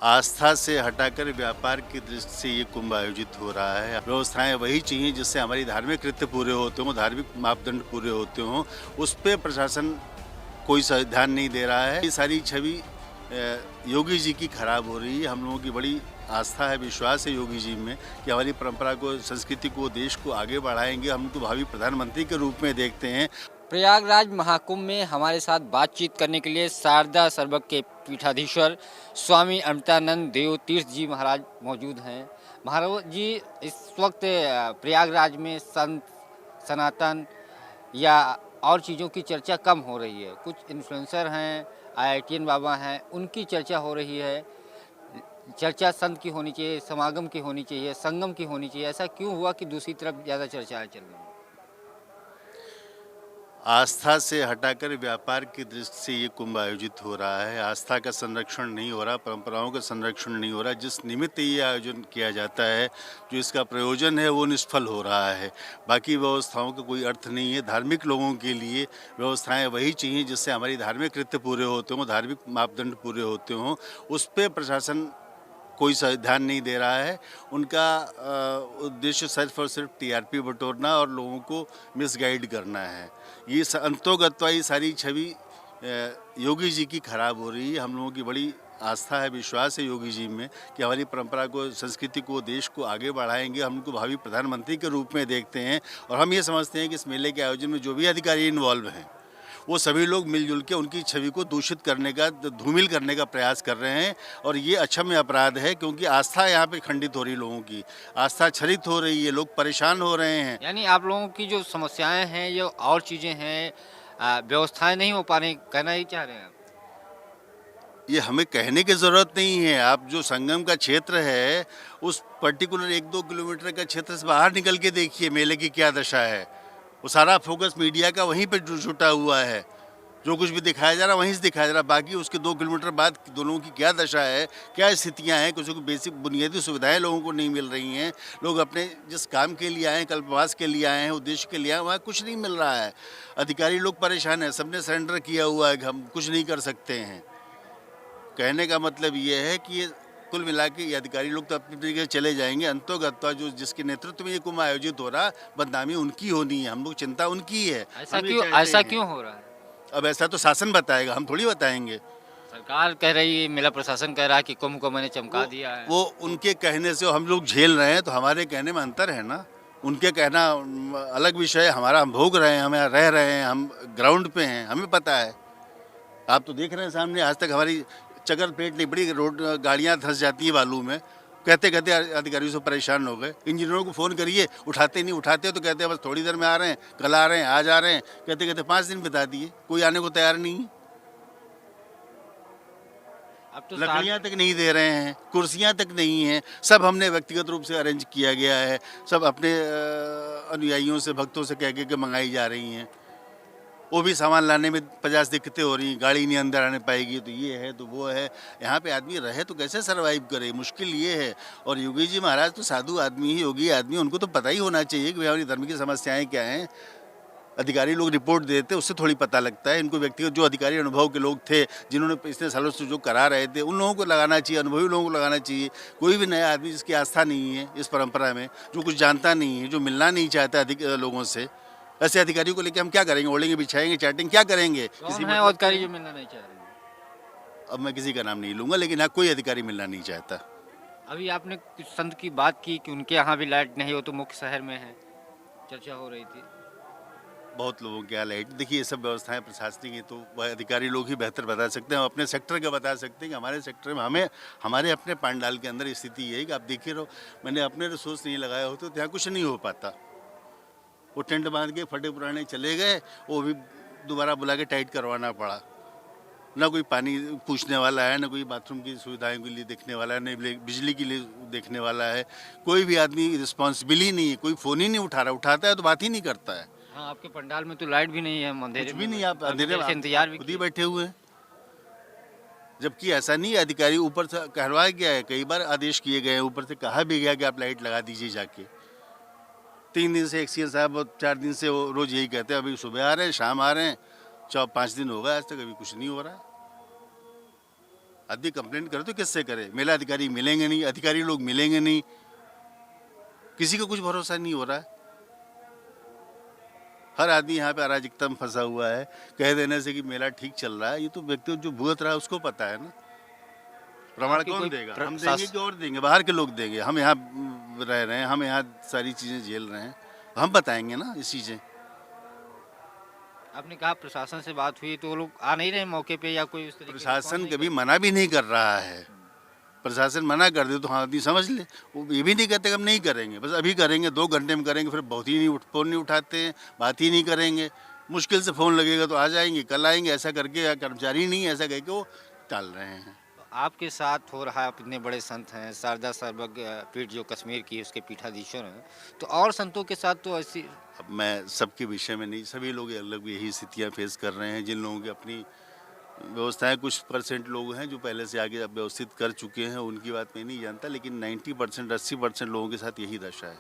आस्था से हटाकर व्यापार की दृष्टि से ये कुंभ आयोजित हो रहा है। व्यवस्थाएं वही चाहिए जिससे हमारी धार्मिक कृत्य पूरे होते हों, धार्मिक मापदंड पूरे होते हों। उस पे प्रशासन कोई ध्यान नहीं दे रहा है। ये सारी छवि योगी जी की खराब हो रही है। हम लोगों की बड़ी आस्था है, विश्वास है योगी जी में कि हमारी परंपरा को, संस्कृति को, देश को आगे बढ़ाएंगे। हम उनको भावी प्रधानमंत्री के रूप में देखते हैं। प्रयागराज महाकुंभ में हमारे साथ बातचीत करने के लिए शारदा सर्वक के पीठाधीश्वर स्वामी अमृतानंद देव तीर्थ जी महाराज मौजूद हैं। महाराज जी, इस वक्त प्रयागराज में संत, सनातन या और चीज़ों की चर्चा कम हो रही है। कुछ इन्फ्लुएंसर हैं, आईआईटीएन बाबा हैं, उनकी चर्चा हो रही है। चर्चा संत की होनी चाहिए, समागम की होनी चाहिए, संगम की होनी चाहिए। ऐसा क्यों हुआ कि दूसरी तरफ ज़्यादा चर्चाएं चल रही हैं? आस्था से हटाकर व्यापार की दृष्टि से ये कुंभ आयोजित हो रहा है। आस्था का संरक्षण नहीं हो रहा, परंपराओं का संरक्षण नहीं हो रहा। जिस निमित्त ये आयोजन किया जाता है, जो इसका प्रयोजन है, वो निष्फल हो रहा है। बाकी व्यवस्थाओं का कोई अर्थ नहीं है। धार्मिक लोगों के लिए व्यवस्थाएं वही चाहिए जिससे हमारी धार्मिक कृत्य पूरे होते हों, धार्मिक मापदंड पूरे होते हों। उस पर प्रशासन कोई ध्यान नहीं दे रहा है। उनका उद्देश्य सिर्फ और सिर्फ टीआरपी बटोरना और लोगों को मिसगाइड करना है। ये अंतोगत्वा ये सारी छवि योगी जी की खराब हो रही है। हम लोगों की बड़ी आस्था है, विश्वास है योगी जी में कि हमारी परंपरा को, संस्कृति को, देश को आगे बढ़ाएंगे। हम उनको भावी प्रधानमंत्री के रूप में देखते हैं और हम ये समझते हैं कि इस मेले के आयोजन में जो भी अधिकारी इन्वॉल्व हैं, वो सभी लोग मिलजुल के उनकी छवि को दूषित करने का, धूमिल करने का प्रयास कर रहे हैं। और ये अक्षम्य अपराध है, क्योंकि आस्था यहाँ पे खंडित हो रही, लोगों की आस्था क्षरित हो रही है, लोग परेशान हो रहे हैं। यानी आप लोगों की जो समस्याएं हैं, ये और चीज़ें हैं, व्यवस्थाएं नहीं हो पा रही, कहना ही चाह रहे हैं आप? ये हमें कहने की ज़रूरत नहीं है। आप जो संगम का क्षेत्र है, उस पर्टिकुलर 1-2 किलोमीटर का क्षेत्र से बाहर निकल के देखिए मेले की क्या दशा है। वो सारा फोकस मीडिया का वहीं पे जुटा हुआ है। जो कुछ भी दिखाया जा रहा है वहीं से दिखाया जा रहा है। बाकी उसके 2 किलोमीटर बाद दोनों की क्या दशा है, क्या स्थितियां हैं, कुछ बेसिक बुनियादी सुविधाएं लोगों को नहीं मिल रही हैं। लोग अपने जिस काम के लिए आए हैं, कल्पवास के लिए आए हैं, उद्देश्य के लिए आए हैं, वहाँ कुछ नहीं मिल रहा है। अधिकारी लोग परेशान हैं, सबने सरेंडर किया हुआ है कि हम कुछ नहीं कर सकते हैं। कहने का मतलब ये है कि ये कुल मिला के ये अधिकारी लोग तो अपनी तरीके से चले जाएंगे। अंतोगत्वा जो जिसके नेतृत्व में ये कुंभ आयोजित हो रहा, बदनामी उनकी होनी है। हम लोग चिंता उनकी है। ऐसा क्यों हो रहा है? अब ऐसा तो शासन बताएगा, हम थोड़ी बताएंगे। सरकार कह रही है, मेला प्रशासन कह रहा है कि कुंभ को मैंने चमका दिया है। वो उनके कहने से हम लोग झेल रहे हैं, तो हमारे कहने में अंतर है ना। उनके कहना अलग विषय है, हमारा हम भोग रहे हैं, हम यहाँ रह रहे हैं, हम ग्राउंड पे हैं, हमें पता है। आप तो देख रहे हैं सामने, आज तक हमारी चक्कर पेट नहीं पड़ी। रोड गाड़ियाँ धंस जाती हैं बालू में। कहते कहते अधिकारियों से परेशान हो गए। इंजीनियरों को फ़ोन करिए, उठाते नहीं। उठाते तो कहते हैं बस थोड़ी देर में आ रहे हैं, कल आ रहे हैं, आज आ रहे हैं। कहते कहते 5 दिन बिता दिए, कोई आने को तैयार नहीं है। अब तो लकड़ियाँ तक नहीं दे रहे हैं, कुर्सियाँ तक नहीं हैं। सब हमने व्यक्तिगत रूप से अरेंज किया गया है। सब अपने अनुयायियों से, भक्तों से कह के मंगाई जा रही हैं। वो भी सामान लाने में 50 दिक्कतें हो रही हैं। गाड़ी नहीं अंदर आने पाएगी, तो ये है तो वो है। यहाँ पे आदमी रहे तो कैसे सरवाइव करे, मुश्किल ये है। और योगी जी महाराज तो साधु आदमी ही, योगी आदमी, उनको तो पता ही होना चाहिए कि हमारी धर्म की समस्याएं क्या हैं। अधिकारी लोग रिपोर्ट देते, उससे थोड़ी पता लगता है। इनको व्यक्तिगत जो अधिकारी अनुभव के लोग थे, जिन्होंने इतने सालों से जो करा रहे थे, उन लोगों को लगाना चाहिए, अनुभवी लोगों को लगाना चाहिए। कोई भी नया आदमी जिसकी आस्था नहीं है इस परंपरा में, जो कुछ जानता नहीं है, जो मिलना नहीं चाहता अधिक लोगों से, ऐसे अधिकारियों को लेकर हम क्या करेंगे? ओढ़ेंगे, बिछाएंगे, चैटिंग क्या करेंगे? कौन है अधिकारी जो मिलना नहीं चाह रहे हैं? अब मैं किसी का नाम नहीं लूंगा, लेकिन हाँ, कोई अधिकारी मिलना नहीं चाहता। अभी आपने कुछ संत की बात की कि उनके यहाँ भी लाइट नहीं हो, तो मुख्य शहर में है, चर्चा हो रही थी। बहुत लोगों के यहाँ लाइट, देखिए ये सब व्यवस्थाएं प्रशासनिक है, तो वह अधिकारी लोग ही बेहतर बता सकते हैं। हम अपने सेक्टर का बता सकते हैं कि हमारे सेक्टर में हमारे अपने पांडाल के अंदर स्थिति ये है कि आप देखिए रहो, मैंने अपने रिसोर्स नहीं लगाया होता तो यहाँ कुछ नहीं हो पाता। वो टेंट बांध के फटे पुराने चले गए, वो भी दोबारा बुला के टाइट करवाना पड़ा। ना कोई पानी पूछने वाला है, ना कोई बाथरूम की सुविधाएं के लिए देखने वाला है, ना बिजली के लिए देखने वाला है। कोई भी आदमी रिस्पॉन्सिबल ही नहीं है, कोई फ़ोन ही नहीं उठा रहा, उठाता है तो बात ही नहीं करता है। हाँ, आपके पंडाल में तो लाइट भी नहीं है, अंधेरे कुछ भी नहीं, आप अंधेरे अंधेरे से इंतजार भी खुद ही बैठे हुए हैं। जबकि ऐसा नहीं है, अधिकारी ऊपर से कहलवाया गया है, कई बार आदेश किए गए हैं, ऊपर से कहा भी गया कि आप लाइट लगा दीजिए जाके। 3 दिन से एक्सीएन साहब और 4 दिन से वो रोज़ यही कहते हैं, अभी सुबह आ रहे हैं, शाम आ रहे हैं। 5 दिन हो गए आज तक, अभी कुछ नहीं हो रहा है। आदमी कंप्लेंट करे तो किससे करे? मेला अधिकारी मिलेंगे नहीं, अधिकारी लोग मिलेंगे नहीं, किसी को कुछ भरोसा नहीं हो रहा है। हर आदमी यहाँ पे अराजकता में फंसा हुआ है। कह देने से कि मेला ठीक चल रहा है, ये तो व्यक्ति जो भुगत रहा है उसको पता है ना। प्रमाण आपकी कौन कोई देगा? हम सास देंगे कि और देंगे? बाहर के लोग देंगे। हम यहाँ रह रहे हैं, हम यहाँ सारी चीज़ें झेल रहे हैं, हम बताएंगे ना ये चीज़ें। आपने कहा प्रशासन से बात हुई तो वो लोग आ नहीं रहे मौके पे या कोई उस तरीके का प्रशासन रिस्पॉन्स नहीं कभी कर मना भी नहीं कर रहा है। प्रशासन मना कर दे तो हाँ आदमी समझ ले। वो ये भी नहीं कहते कि हम नहीं करेंगे, बस अभी करेंगे, 2 घंटे में करेंगे, फिर बहुत ही नहीं फ़ोन नहीं उठाते हैं, बात ही नहीं करेंगे। मुश्किल से फ़ोन लगेगा तो आ जाएंगे, कल आएंगे, ऐसा करके, या कर्मचारी नहीं ऐसा कह के वो टाल रहे हैं। तो आपके साथ हो रहा है, आप इतने बड़े संत हैं, शारदा सर्वज्ञ पीठ जो कश्मीर की है उसके पीठाधीश्वर हैं, तो और संतों के साथ तो ऐसी अब मैं सबके विषय में नहीं, सभी लोग अलग यही स्थितियाँ फेस कर रहे हैं। जिन लोगों की अपनी व्यवस्थाएं, कुछ परसेंट लोग हैं जो पहले से आगे अब व्यवस्थित कर चुके हैं, उनकी बात मैं नहीं जानता, लेकिन 90% 80% लोगों के साथ यही दशा है।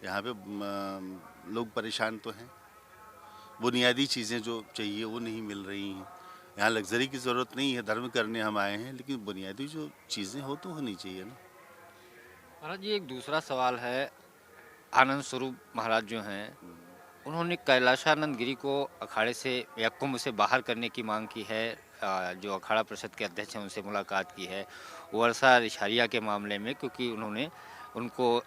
यहाँ पे लोग परेशान तो हैं, बुनियादी चीज़ें जो चाहिए वो नहीं मिल रही हैं। यहाँ लग्जरी की ज़रूरत नहीं है, धर्म करने हम आए हैं, लेकिन बुनियादी जो चीज़ें हो तो होनी चाहिए ना। महाराज जी एक दूसरा सवाल है, आनंद स्वरूप महाराज जो हैं उन्होंने कैलाशानंद गिरी को अखाड़े से या कुंभ से बाहर करने की मांग की है। जो अखाड़ा परिषद के अध्यक्ष हैं उनसे मुलाकात की है वर्षा रिछारिया के मामले में, क्योंकि उन्होंने उनको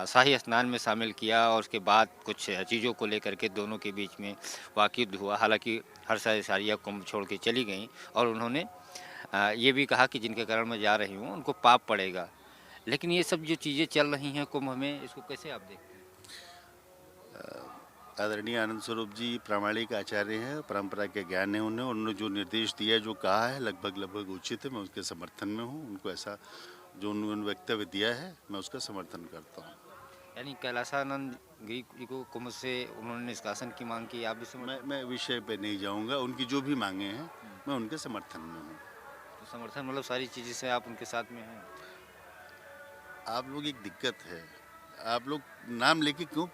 शाही स्नान में शामिल किया और उसके बाद कुछ चीज़ों को लेकर के दोनों के बीच में वाकई हुआ। हालांकि हर्षा रिछारिया कुंभ छोड़ के चली गई और उन्होंने ये भी कहा कि जिनके कारण मैं जा रही हूँ उनको पाप पड़ेगा। लेकिन ये सब जो चीज़ें चल रही हैं कुंभ में, इसको कैसे आप देखते हैं? आदरणीय आनंद स्वरूप जी प्रामाणिक आचार्य हैं, परंपरा के ज्ञान है उन्हें, उन्होंने जो निर्देश दिया, जो कहा है, लगभग उचित है। मैं उसके समर्थन में हूँ। उनको ऐसा जो उन्होंने वक्तव्य दिया है, मैं उसका समर्थन करता हूँ। यानी कैलाशानंद गिरी जी को कुंभ से उन्होंने निष्कासन की मांग की, आप भी समर्थन? मैं विषय पे नहीं जाऊँगा। उनकी जो भी मांगे हैं, मैं उनके समर्थन में हूँ। तो समर्थन मतलब सारी चीज़ें से आप उनके साथ में हैं? आप लोग एक दिक्कत है, आप लोग नाम लेके क्यों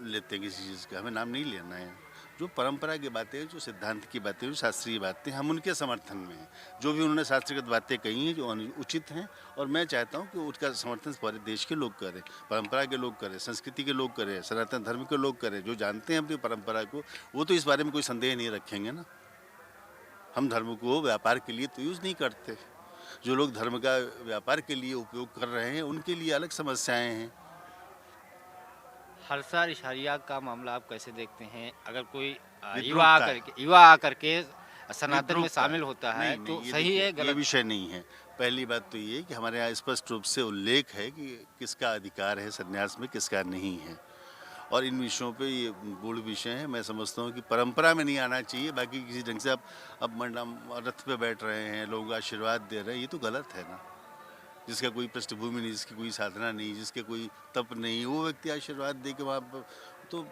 लेते हैं किसी चीज़ का? हमें नाम नहीं लेना है। जो परंपरा की बातें हैं, जो सिद्धांत की बातें हैं, जो शास्त्रीय बातें, हम उनके समर्थन में हैं। जो भी उन्होंने शास्त्रगत बातें कही हैं, जो उचित हैं, और मैं चाहता हूँ कि उसका समर्थन पूरे देश के लोग करें, परंपरा के लोग करें, संस्कृति के लोग करें, सनातन धर्म के लोग करें। जो जानते हैं अपनी परंपरा को, वो तो इस बारे में कोई संदेह नहीं रखेंगे ना। हम धर्म को व्यापार के लिए तो यूज़ नहीं करते। जो लोग धर्म का व्यापार के लिए उपयोग कर रहे हैं, उनके लिए अलग समस्याएं हैं। हर्षा रिछारिया का मामला आप कैसे देखते हैं? अगर कोई विद्रोहता है। युवा आकर के सनातन में विद्रोहता शामिल होता है नहीं, तो ये सही देखिए, है ये गलत? विषय नहीं है। पहली बात तो ये है कि हमारे यहाँ स्पष्ट रूप से उल्लेख है कि किसका अधिकार है संन्यास में, किसका नहीं है, और इन विषयों पे ये गूढ़ विषय है। मैं समझता हूँ कि परंपरा में नहीं आना चाहिए। बाकी किसी ढंग से आप अब मंडम रथ पे बैठ रहे हैं, लोगों को आशीर्वाद दे रहे हैं, ये तो गलत है ना। जिसका कोई पृष्ठभूमि नहीं, जिसकी कोई साधना नहीं, जिसके कोई तप नहीं, वो व्यक्ति आशीर्वाद दे के वहाँ पर तो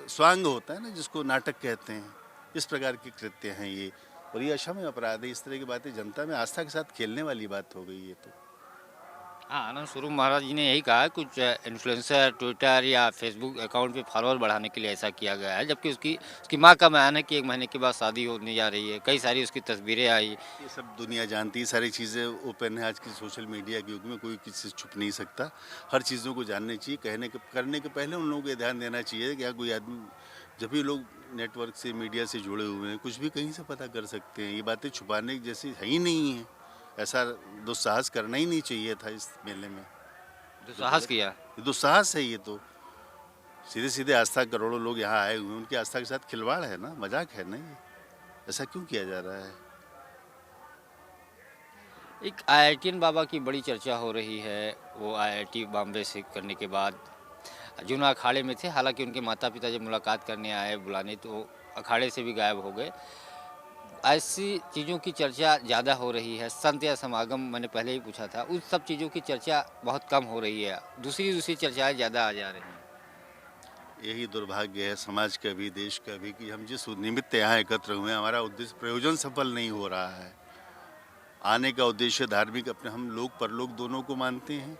स्वांग होता है ना, जिसको नाटक कहते हैं। इस प्रकार के कृत्य हैं ये, और ये अक्षम्य अपराध है। इस तरह की बातें जनता में आस्था के साथ खेलने वाली बात हो गई है। तो हाँ, आनंद स्वरूप महाराज जी ने यही कहा, कुछ इन्फ्लुएंसर ट्विटर या फेसबुक अकाउंट पे फॉलोअर बढ़ाने के लिए ऐसा किया गया है, जबकि उसकी उसकी माँ का बयान है कि 1 महीने के बाद शादी होने जा रही है। कई सारी उसकी तस्वीरें आई। ये सब दुनिया जानती है, सारी चीज़ें ओपन है। आज की सोशल मीडिया के युग में कोई किसी से छुप नहीं सकता। हर चीज़ों को जाननी चाहिए। करने के पहले उन लोगों को ध्यान देना चाहिए कि यहाँ कोई आदमी, जब भी लोग नेटवर्क से, मीडिया से जुड़े हुए हैं, कुछ भी कहीं से पता कर सकते हैं। ये बातें छुपाने जैसी है ही नहीं है। ऐसा दुस्साहस करना ही नहीं चाहिए था इस मेले में। दुस्साहस किया। ये दुस्साहस है। ये तो सीधे सीधे आस्था, करोड़ों लोग यहाँ आए हुए हैं, उनकी आस्था के साथ खिलवाड़ है ना, मजाक है ना ये। ऐसा क्यों किया जा रहा है? एक आईआईटीएन बाबा की बड़ी चर्चा हो रही है। वो आईआईटी बॉम्बे से करने के बाद जूना अखाड़े में थे। हालांकि उनके माता पिता जब मुलाकात करने आए बुलाने तो अखाड़े से भी गायब हो गए। ऐसी चीज़ों की चर्चा ज़्यादा हो रही है। संत या समागम मैंने पहले ही पूछा था, उन सब चीज़ों की चर्चा बहुत कम हो रही है। दूसरी चर्चाएं ज़्यादा आ जा रही हैं। यही दुर्भाग्य है समाज का भी, देश का भी, कि हम जिस निमित्त यहाँ एकत्र हुए हैं, हमारा उद्देश्य प्रयोजन सफल नहीं हो रहा है। आने का उद्देश्य धार्मिक, अपने हम लोग परलोक दोनों को मानते हैं।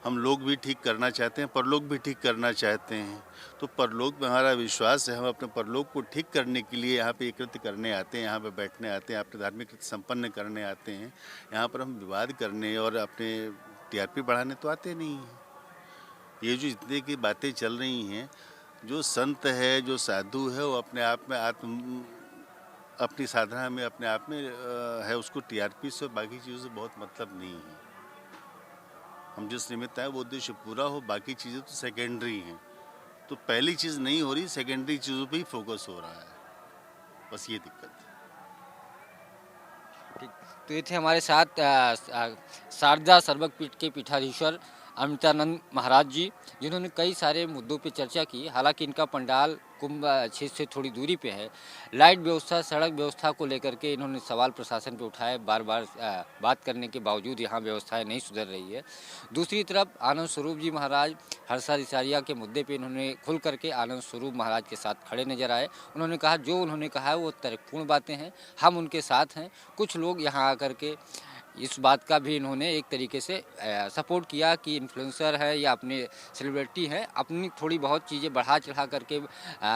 हम लोग भी ठीक करना चाहते हैं, परलोक भी ठीक करना चाहते हैं। तो परलोक में हमारा विश्वास है, हम अपने परलोक को ठीक करने के लिए यहाँ पे एकत्रित करने आते हैं, यहाँ पे बैठने आते हैं, अपने धार्मिक कृत्य संपन्न करने आते हैं। यहाँ पर हम विवाद करने और अपने टीआरपी बढ़ाने तो आते नहीं हैं। ये जो इतने की बातें चल रही हैं, जो संत है, जो साधु है, वो अपने आप में अपनी साधना में अपने आप में है, उसको टीआरपी से और बाकी चीज़ों से बहुत मतलब नहीं है। हम जिस निमित्त आए वो उद्देश्य पूरा हो, बाकी चीज़ें तो सेकेंडरी हैं। तो पहली चीज़ नहीं हो रही, सेकेंडरी चीज़ों पे ही फोकस हो रहा है, बस ये दिक्कत है। ठीक। तो ये थे हमारे साथ शारदा सर्वक पीठ के पीठाधीश्वर अमृतानंद महाराज जी, जिन्होंने कई सारे मुद्दों पे चर्चा की। हालांकि इनका पंडाल कुंभ क्षेत्र से थोड़ी दूरी पे है। लाइट व्यवस्था, सड़क व्यवस्था को लेकर के इन्होंने सवाल प्रशासन पे उठाए। बार बार बात करने के बावजूद यहाँ व्यवस्थाएं नहीं सुधर रही है। दूसरी तरफ आनंद स्वरूप जी महाराज हरसा रिसारिया के मुद्दे पे इन्होंने खुल करके आनंद स्वरूप महाराज के साथ खड़े नजर आए। उन्होंने कहा जो उन्होंने कहा है वो तर्कपूर्ण बातें हैं, हम उनके साथ हैं। कुछ लोग यहाँ आकर के इस बात का भी इन्होंने एक तरीके से सपोर्ट किया कि इन्फ्लुएंसर है या अपने सेलिब्रिटी हैं, अपनी थोड़ी बहुत चीज़ें बढ़ा चढ़ा करके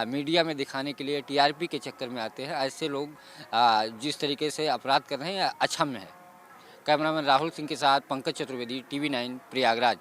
मीडिया में दिखाने के लिए टीआरपी के चक्कर में आते हैं। ऐसे लोग जिस तरीके से अपराध कर रहे हैं अक्षम्य है। कैमरामैन राहुल सिंह के साथ पंकज चतुर्वेदी, टीवी 9 प्रयागराज।